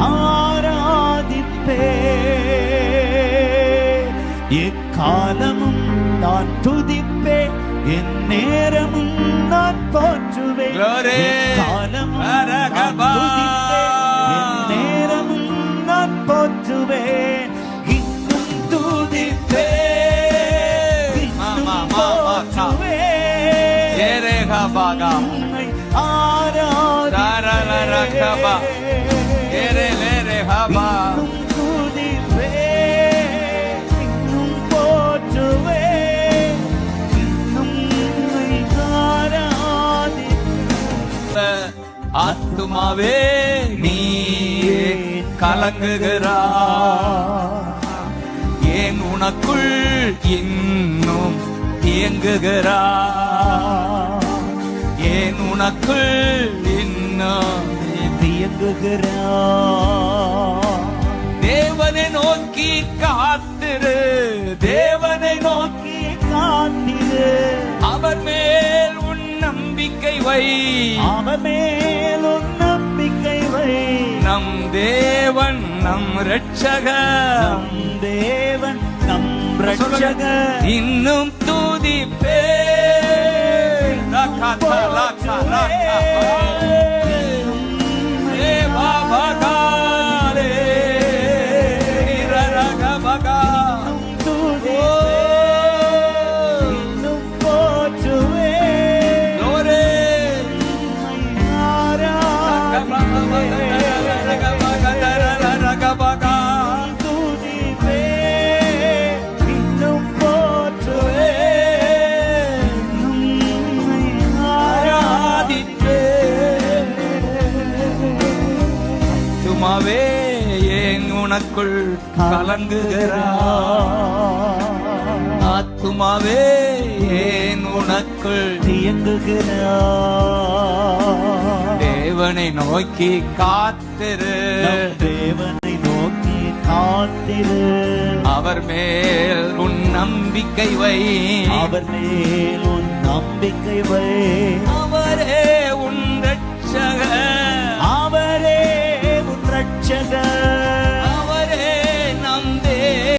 ஆராதிப்பே எக்காலமும் நான் துதிப்பே என் நேரமும் நான் போற்றுவேன் எக்காலமும் என் நேரமும் நான் போற்றுவேன் இன்னும் துதிப்பே இன்னும் போற்றுவேன் ஆத்துமாவே நீ கலங்குகிறாய் ஏன் உனக்குள் இன்னும் இயங்குகிறாய் ஏன் உனக்குள் இன்னும் இயங்குகிறாய் தேவனை நோக்கி காத்திரு தேவனை நோக்கி காத்திரு அவர் மேல் உன் நம்பிக்கை வை அவர் மேல் உன் நம்பிக்கை வை நம் தேவன் நம் இரட்சகர் நம் தேவன் நம் இரட்சகர் இன்னும் துதிப்பே ஏன் உனக்குள் கலங்குகிறாய் ஆத்துமாவே ஏன் உனக்குள் இயங்குகிறாய் தேவனை நோக்கி காத்திரு தேவனை நோக்கி காத்திரு அவர் மேல் உன் நம்பிக்கை வை அவர் மேல் உன் நம்பிக்கை வை அவரே உன் இரட்சகர் அவரே உன் இரட்சகர்